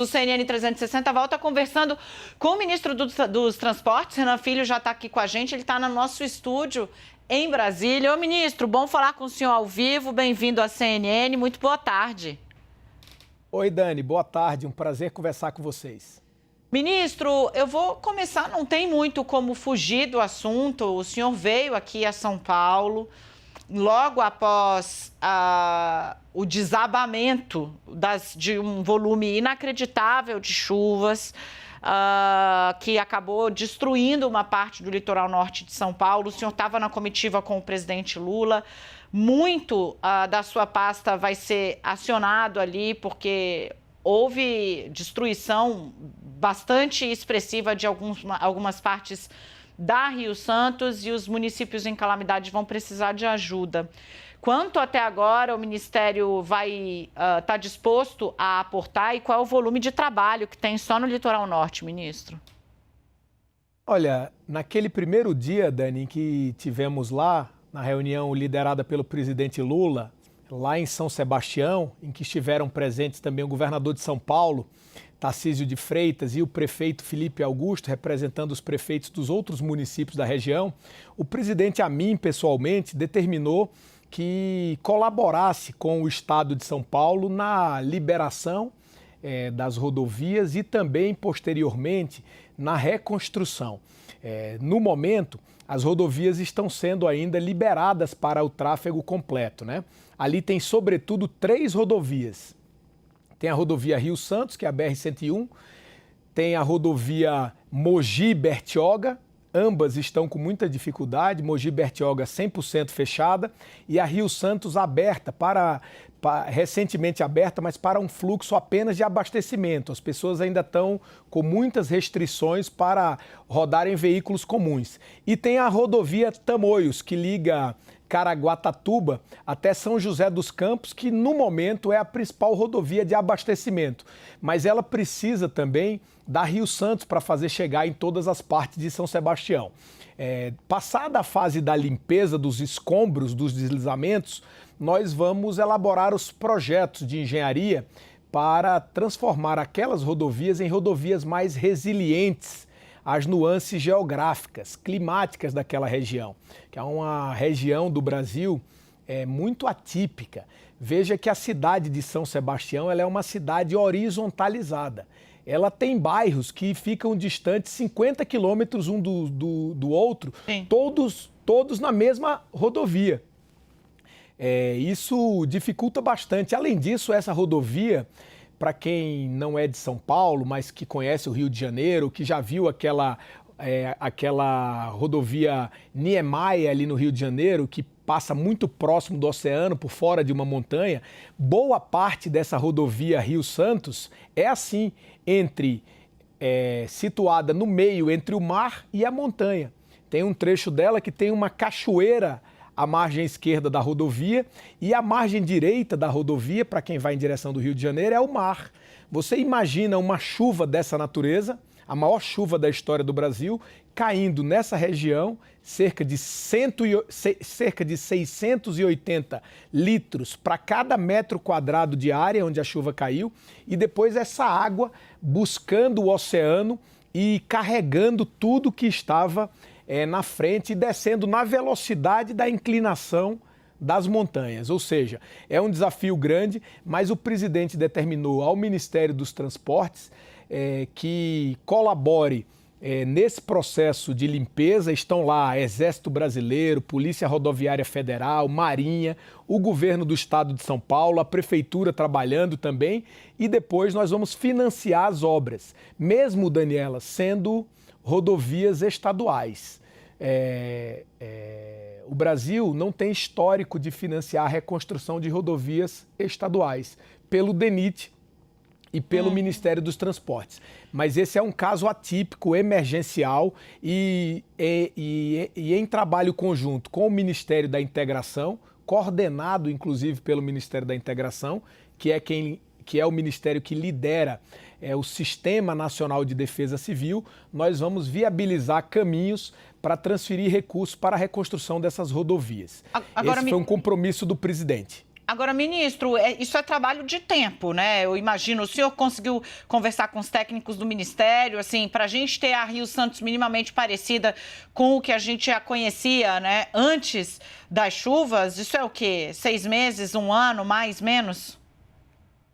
O CNN 360 volta conversando com o ministro dos Transportes, Renan Filho, já está aqui com a gente, ele está no nosso estúdio em Brasília. Ô ministro, bom falar com o senhor ao vivo, bem-vindo à CNN, muito boa tarde. Oi Dani, boa tarde, um prazer conversar com vocês. Ministro, eu vou começar, não tem muito como fugir do assunto, o senhor veio aqui a São Paulo, logo após o desabamento de um volume inacreditável de chuvas, que acabou destruindo uma parte do litoral norte de São Paulo. O senhor estava na comitiva com o presidente Lula. Muito da sua pasta vai ser acionado ali, porque houve destruição bastante expressiva de algumas partes da Rio Santos e os municípios em calamidade vão precisar de ajuda. Quanto até agora o Ministério vai estar disposto a aportar e qual é o volume de trabalho que tem só no litoral norte, ministro? Olha, naquele primeiro dia, Dani, em que tivemos lá, na reunião liderada pelo presidente Lula, lá em São Sebastião, em que estiveram presentes também o governador de São Paulo, Tarcísio de Freitas, e o prefeito Felipe Augusto, representando os prefeitos dos outros municípios da região, o presidente, a mim pessoalmente, determinou que colaborasse com o Estado de São Paulo na liberação das rodovias e também, posteriormente, na reconstrução. No momento, as rodovias estão sendo ainda liberadas para o tráfego completo, né? Ali tem, sobretudo, 3 rodovias. Tem a rodovia Rio Santos, que é a BR-101, tem a rodovia Mogi-Bertioga, ambas estão com muita dificuldade, Mogi-Bertioga 100% fechada, e a Rio Santos aberta, recentemente aberta, mas para um fluxo apenas de abastecimento. As pessoas ainda estão com muitas restrições para rodarem veículos comuns. E tem a rodovia Tamoios, que liga Caraguatatuba até São José dos Campos, que no momento é a principal rodovia de abastecimento. Mas ela precisa também da Rio Santos para fazer chegar em todas as partes de São Sebastião. Passada a fase da limpeza dos escombros, dos deslizamentos, nós vamos elaborar os projetos de engenharia para transformar aquelas rodovias em rodovias mais resilientes às nuances geográficas, climáticas daquela região, que é uma região do Brasil muito atípica. Veja que a cidade de São Sebastião ela é uma cidade horizontalizada. Ela tem bairros que ficam distantes 50 quilômetros um do outro, todos na mesma rodovia. Isso dificulta bastante. Além disso, essa rodovia, para quem não é de São Paulo, mas que conhece o Rio de Janeiro, que já viu aquela rodovia Niemeyer ali no Rio de Janeiro, que passa muito próximo do oceano, por fora de uma montanha, boa parte dessa rodovia Rio Santos é assim, situada no meio entre o mar e a montanha. Tem um trecho dela que tem uma cachoeira à margem esquerda da rodovia e a margem direita da rodovia, para quem vai em direção do Rio de Janeiro, é o mar. Você imagina uma chuva dessa natureza, a maior chuva da história do Brasil, caindo nessa região, cerca de 680 litros para cada metro quadrado de área onde a chuva caiu, e depois essa água buscando o oceano e carregando tudo que estava na frente e descendo na velocidade da inclinação das montanhas. Ou seja, é um desafio grande, mas o presidente determinou ao Ministério dos Transportes que colabore nesse processo de limpeza. Estão lá Exército Brasileiro, Polícia Rodoviária Federal, Marinha, o governo do estado de São Paulo, a prefeitura trabalhando também, e depois nós vamos financiar as obras, mesmo, Daniela, sendo rodovias estaduais. O Brasil não tem histórico de financiar a reconstrução de rodovias estaduais pelo DENIT e pelo Ministério dos Transportes. Mas esse é um caso atípico, emergencial e em trabalho conjunto com o Ministério da Integração, coordenado inclusive pelo Ministério da Integração, que é o ministério que lidera o Sistema Nacional de Defesa Civil. Nós vamos viabilizar caminhos para transferir recursos para a reconstrução dessas rodovias. Esse foi um compromisso do presidente. Agora, ministro, isso é trabalho de tempo, né? Eu imagino, o senhor conseguiu conversar com os técnicos do Ministério, assim, para a gente ter a Rio Santos minimamente parecida com o que a gente já conhecia, né, antes das chuvas, isso é o quê? 6 meses, 1 ano, mais, menos?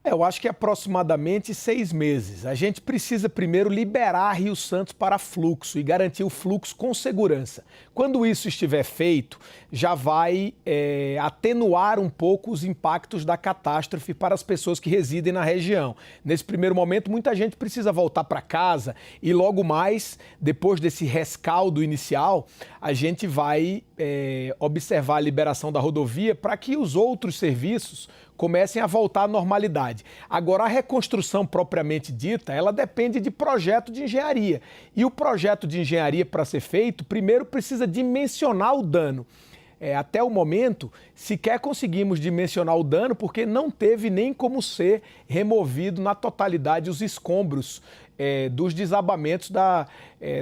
Eu acho que aproximadamente 6 meses. A gente precisa primeiro liberar Rio Santos para fluxo e garantir o fluxo com segurança. Quando isso estiver feito, já vai atenuar um pouco os impactos da catástrofe para as pessoas que residem na região. Nesse primeiro momento, muita gente precisa voltar para casa e logo mais, depois desse rescaldo inicial, a gente vai observar a liberação da rodovia para que os outros serviços comecem a voltar à normalidade. Agora, a reconstrução propriamente dita, ela depende de projeto de engenharia. E o projeto de engenharia, para ser feito, primeiro precisa dimensionar o dano. Até o momento, sequer conseguimos dimensionar o dano porque não teve nem como ser removido na totalidade os escombros dos desabamentos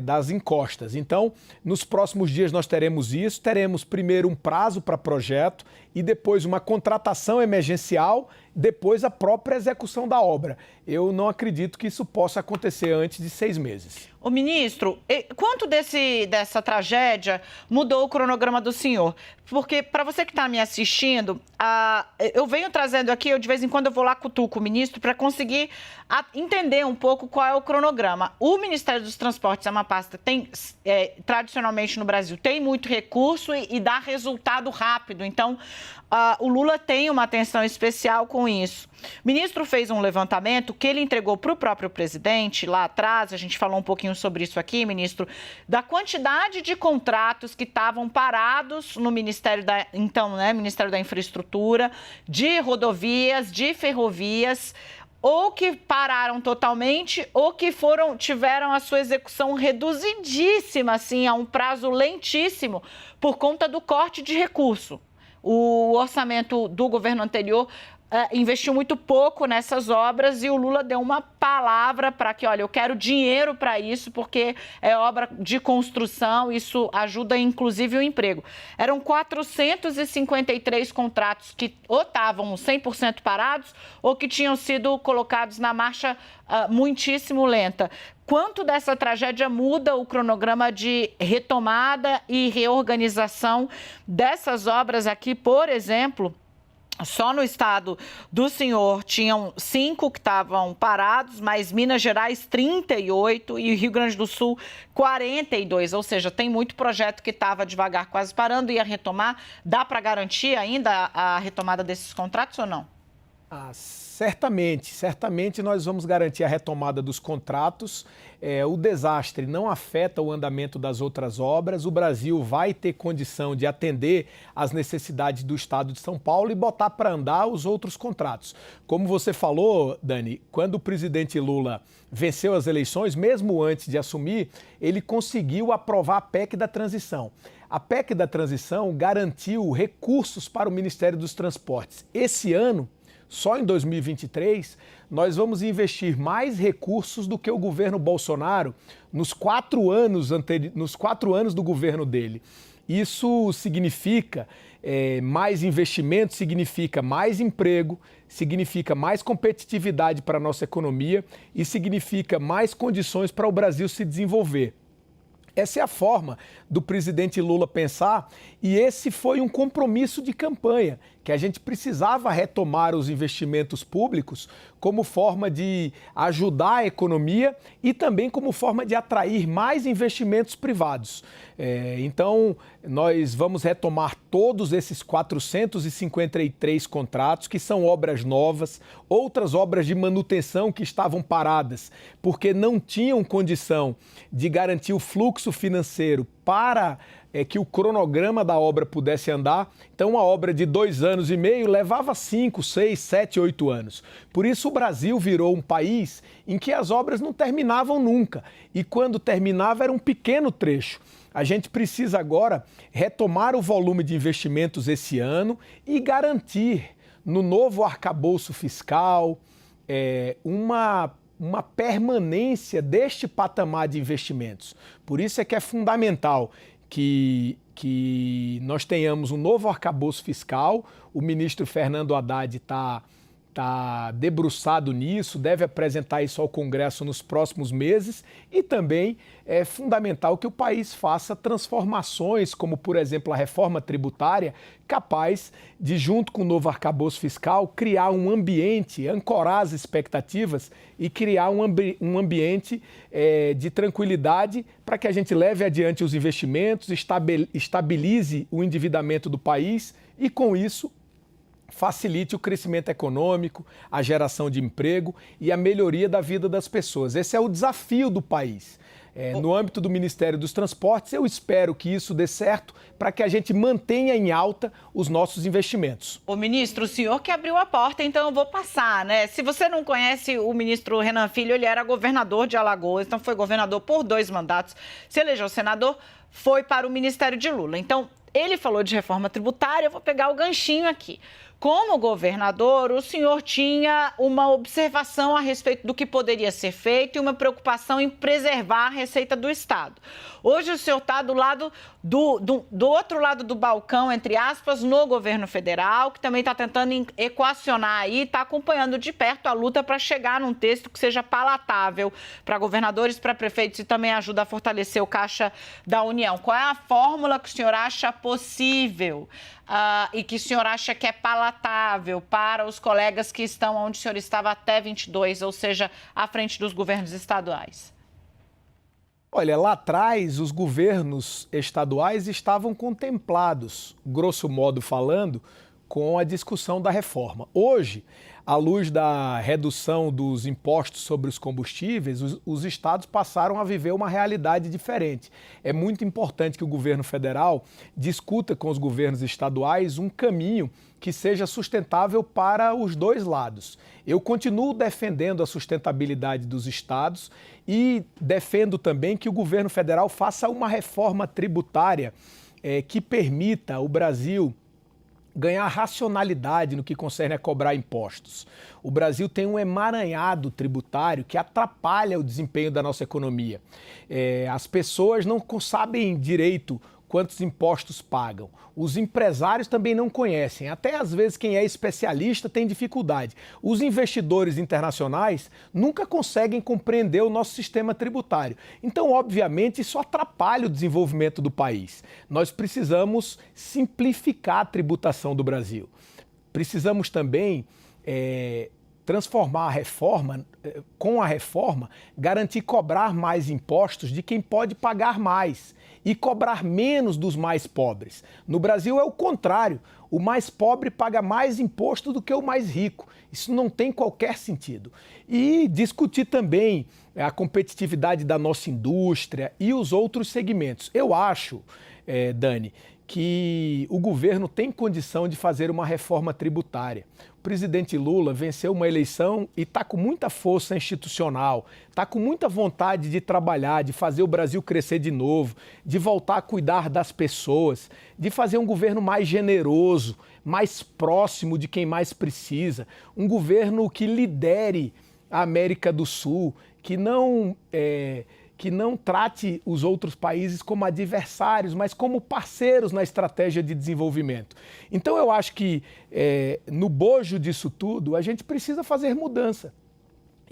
das encostas. Então, nos próximos dias nós teremos isso, teremos primeiro um prazo para projeto e depois uma contratação emergencial, depois a própria execução da obra. Eu não acredito que isso possa acontecer antes de 6 meses. Ô, ministro, quanto dessa tragédia mudou o cronograma do senhor? Porque, para você que está me assistindo, eu venho trazendo aqui, eu de vez em quando eu vou lá cutuco o ministro para conseguir entender um pouco qual é o cronograma. O Ministério dos Transportes é uma pasta que tem, tradicionalmente no Brasil, tem muito recurso e dá resultado rápido. Então, o Lula tem uma atenção especial com isso. O ministro fez um levantamento que ele entregou para o próprio presidente lá atrás, a gente falou um pouquinho sobre isso aqui, ministro, da quantidade de contratos que estavam parados no Ministério Ministério da Infraestrutura, de rodovias, de ferrovias, ou que pararam totalmente, ou que tiveram a sua execução reduzidíssima, assim, a um prazo lentíssimo, por conta do corte de recurso. O orçamento do governo anterior investiu muito pouco nessas obras e o Lula deu uma palavra para que, olha, eu quero dinheiro para isso, porque é obra de construção, isso ajuda inclusive o emprego. Eram 453 contratos que ou estavam 100% parados ou que tinham sido colocados na marcha muitíssimo lenta. Quanto dessa tragédia muda o cronograma de retomada e reorganização dessas obras aqui, por exemplo? Só no estado do senhor tinham 5 que estavam parados, mas Minas Gerais 38 e Rio Grande do Sul 42. Ou seja, tem muito projeto que estava devagar, quase parando, ia retomar. Dá para garantir ainda a retomada desses contratos ou não? Certamente nós vamos garantir a retomada dos contratos. O desastre não afeta o andamento das outras obras. O Brasil vai ter condição de atender às necessidades do Estado de São Paulo e botar para andar os outros contratos. Como você falou, Dani, quando o presidente Lula venceu as eleições, mesmo antes de assumir, ele conseguiu aprovar a PEC da transição. A PEC da transição garantiu recursos para o Ministério dos Transportes. Esse ano, só em 2023, nós vamos investir mais recursos do que o governo Bolsonaro nos 4 anos do governo dele. Isso significa mais investimento, significa mais emprego, significa mais competitividade para a nossa economia e significa mais condições para o Brasil se desenvolver. Essa é a forma do presidente Lula pensar e esse foi um compromisso de campanha, que a gente precisava retomar os investimentos públicos como forma de ajudar a economia e também como forma de atrair mais investimentos privados. Então, nós vamos retomar todos esses 453 contratos, que são obras novas, outras obras de manutenção que estavam paradas, porque não tinham condição de garantir o fluxo financeiro para que o cronograma da obra pudesse andar. Então, uma obra de 2 anos e meio levava 5, 6, 7, 8 anos. Por isso, o Brasil virou um país em que as obras não terminavam nunca. E quando terminava, era um pequeno trecho. A gente precisa agora retomar o volume de investimentos esse ano e garantir no novo arcabouço fiscal uma permanência deste patamar de investimentos. Por isso é que é fundamental que nós tenhamos um novo arcabouço fiscal. O ministro Fernando Haddad está debruçado nisso, deve apresentar isso ao Congresso nos próximos meses, e também é fundamental que o país faça transformações, como, por exemplo, a reforma tributária, capaz de, junto com o novo arcabouço fiscal, criar um ambiente, ancorar as expectativas e criar um ambiente de tranquilidade para que a gente leve adiante os investimentos, estabilize o endividamento do país e, com isso, facilite o crescimento econômico, a geração de emprego e a melhoria da vida das pessoas. Esse é o desafio do país. No âmbito do Ministério dos Transportes, eu espero que isso dê certo para que a gente mantenha em alta os nossos investimentos. Ô, ministro, o senhor que abriu a porta, então eu vou passar, né? Se você não conhece o ministro Renan Filho, ele era governador de Alagoas, então foi governador por 2 mandatos, se elegeu senador, foi para o Ministério de Lula. Então, ele falou de reforma tributária, eu vou pegar o ganchinho aqui. Como governador, o senhor tinha uma observação a respeito do que poderia ser feito e uma preocupação em preservar a receita do Estado. Hoje o senhor está do lado do outro lado do balcão, entre aspas, no governo federal, que também está tentando equacionar aí, está acompanhando de perto a luta para chegar num texto que seja palatável para governadores, para prefeitos e também ajuda a fortalecer o caixa da União. Qual é a fórmula que o senhor acha possível e que o senhor acha que é palatável para os colegas que estão onde o senhor estava até 22, ou seja, à frente dos governos estaduais? Olha, lá atrás, os governos estaduais estavam contemplados, grosso modo falando, com a discussão da reforma. Hoje, à luz da redução dos impostos sobre os combustíveis, os estados passaram a viver uma realidade diferente. É muito importante que o governo federal discuta com os governos estaduais um caminho que seja sustentável para os dois lados. Eu continuo defendendo a sustentabilidade dos estados e defendo também que o governo federal faça uma reforma tributária que permita o Brasil ganhar racionalidade no que concerne a cobrar impostos. O Brasil tem um emaranhado tributário que atrapalha o desempenho da nossa economia. As pessoas não sabem direito quantos impostos pagam. Os empresários também não conhecem. Até às vezes quem é especialista tem dificuldade. Os investidores internacionais nunca conseguem compreender o nosso sistema tributário. Então, obviamente, isso atrapalha o desenvolvimento do país. Nós precisamos simplificar a tributação do Brasil. Precisamos também transformar a reforma, com a reforma, garantir cobrar mais impostos de quem pode pagar mais e cobrar menos dos mais pobres. No Brasil é o contrário, o mais pobre paga mais imposto do que o mais rico. Isso não tem qualquer sentido. E discutir também a competitividade da nossa indústria e os outros segmentos. Eu acho, Dani, que o governo tem condição de fazer uma reforma tributária. O presidente Lula venceu uma eleição e está com muita força institucional, está com muita vontade de trabalhar, de fazer o Brasil crescer de novo, de voltar a cuidar das pessoas, de fazer um governo mais generoso, mais próximo de quem mais precisa, um governo que lidere a América do Sul, que não trate os outros países como adversários, mas como parceiros na estratégia de desenvolvimento. Então eu acho que no bojo disso tudo, a gente precisa fazer mudança.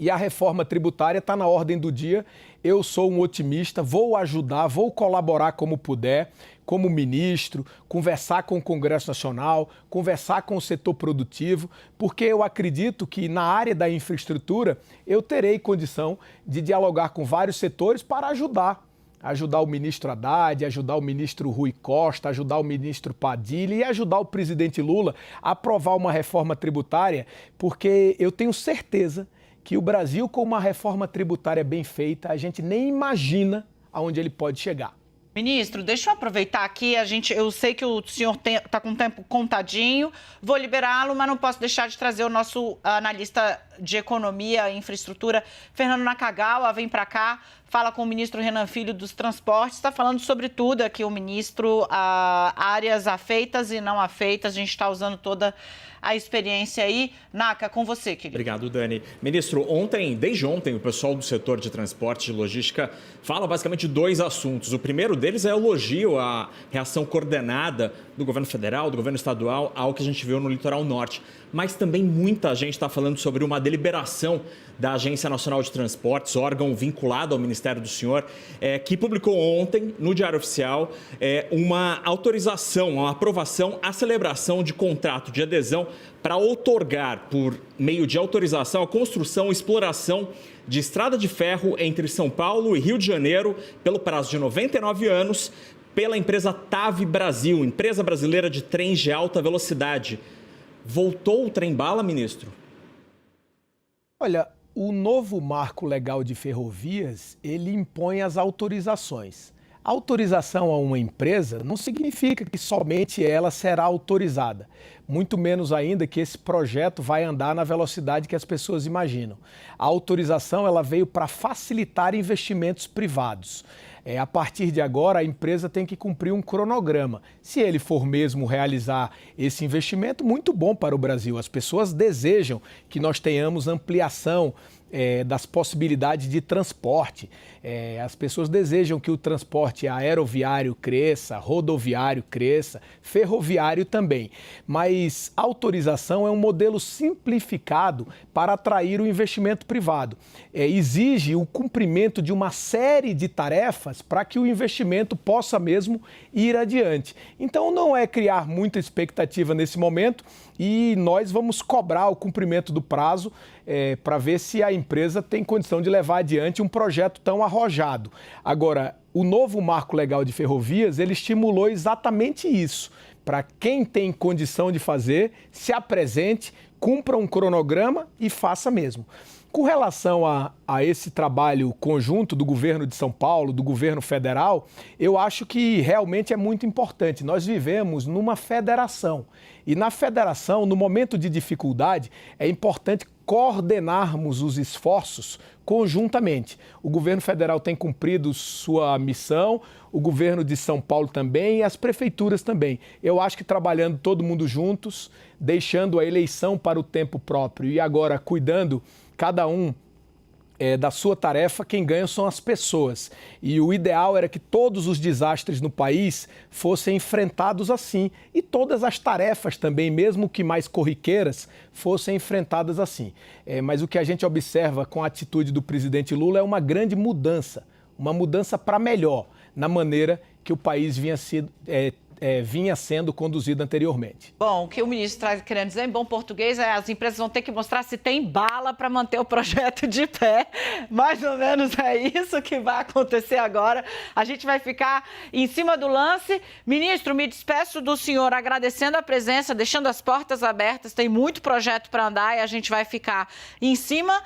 E a reforma tributária está na ordem do dia. Eu sou um otimista, vou ajudar, vou colaborar como puder, como ministro, conversar com o Congresso Nacional, conversar com o setor produtivo, porque eu acredito que na área da infraestrutura eu terei condição de dialogar com vários setores para ajudar o ministro Haddad, ajudar o ministro Rui Costa, ajudar o ministro Padilha e ajudar o presidente Lula a aprovar uma reforma tributária, porque eu tenho certeza que o Brasil, com uma reforma tributária bem feita, a gente nem imagina aonde ele pode chegar. Ministro, deixa eu aproveitar aqui, eu sei que o senhor está com o tempo contadinho, vou liberá-lo, mas não posso deixar de trazer o nosso analista de economia e infraestrutura, Fernando Nakagawa, vem para cá, fala com o ministro Renan Filho dos Transportes, está falando sobre tudo aqui o ministro, áreas afeitas e não afeitas, a gente está usando toda a experiência aí. Naca, com você, querido. Obrigado, Dani. Ministro, desde ontem, o pessoal do setor de transporte e logística fala basicamente de dois assuntos. O primeiro deles é o elogio à reação coordenada do governo federal, do governo estadual, ao que a gente viu no litoral norte. Mas também muita gente está falando sobre uma deliberação da Agência Nacional de Transportes, órgão vinculado ao Ministério do Senhor, que publicou ontem, no Diário Oficial, uma autorização, uma aprovação à celebração de contrato de adesão para outorgar, por meio de autorização, a construção e exploração de estrada de ferro entre São Paulo e Rio de Janeiro, pelo prazo de 99 anos, pela empresa TAV Brasil, empresa brasileira de trens de alta velocidade. Voltou o trem-bala, ministro? Olha, o novo marco legal de ferrovias, ele impõe as autorizações. A autorização a uma empresa não significa que somente ela será autorizada, muito menos ainda que esse projeto vai andar na velocidade que as pessoas imaginam. A autorização ela veio para facilitar investimentos privados. A partir de agora, a empresa tem que cumprir um cronograma. Se ele for mesmo realizar esse investimento, muito bom para o Brasil. As pessoas desejam que nós tenhamos ampliação das possibilidades de transporte. As pessoas desejam que o transporte aeroviário cresça, rodoviário cresça, ferroviário também. Mas a autorização é um modelo simplificado para atrair o investimento privado. Exige o cumprimento de uma série de tarefas para que o investimento possa mesmo ir adiante. Então não é criar muita expectativa nesse momento e nós vamos cobrar o cumprimento do prazo para ver se a empresa tem condição de levar adiante um projeto tão arrojado. Agora, o novo marco legal de ferrovias, ele estimulou exatamente isso. Para quem tem condição de fazer, se apresente, cumpra um cronograma e faça mesmo. Com relação a esse trabalho conjunto do governo de São Paulo, do governo federal, eu acho que realmente é muito importante. Nós vivemos numa federação e na federação, no momento de dificuldade, é importante coordenarmos os esforços conjuntamente. O governo federal tem cumprido sua missão, o governo de São Paulo também e as prefeituras também. Eu acho que trabalhando todo mundo juntos, deixando a eleição para o tempo próprio e agora cuidando cada um da sua tarefa, quem ganha são as pessoas. E o ideal era que todos os desastres no país fossem enfrentados assim. E todas as tarefas também, mesmo que mais corriqueiras, fossem enfrentadas assim. Mas o que a gente observa com a atitude do presidente Lula é uma grande mudança. Uma mudança para melhor na maneira que o país vinha sendo conduzido anteriormente. Bom, o que o ministro está querendo dizer em bom português é as empresas vão ter que mostrar se tem bala para manter o projeto de pé. Mais ou menos é isso que vai acontecer agora. A gente vai ficar em cima do lance. Ministro, me despeço do senhor agradecendo a presença, deixando as portas abertas. Tem muito projeto para andar e a gente vai ficar em cima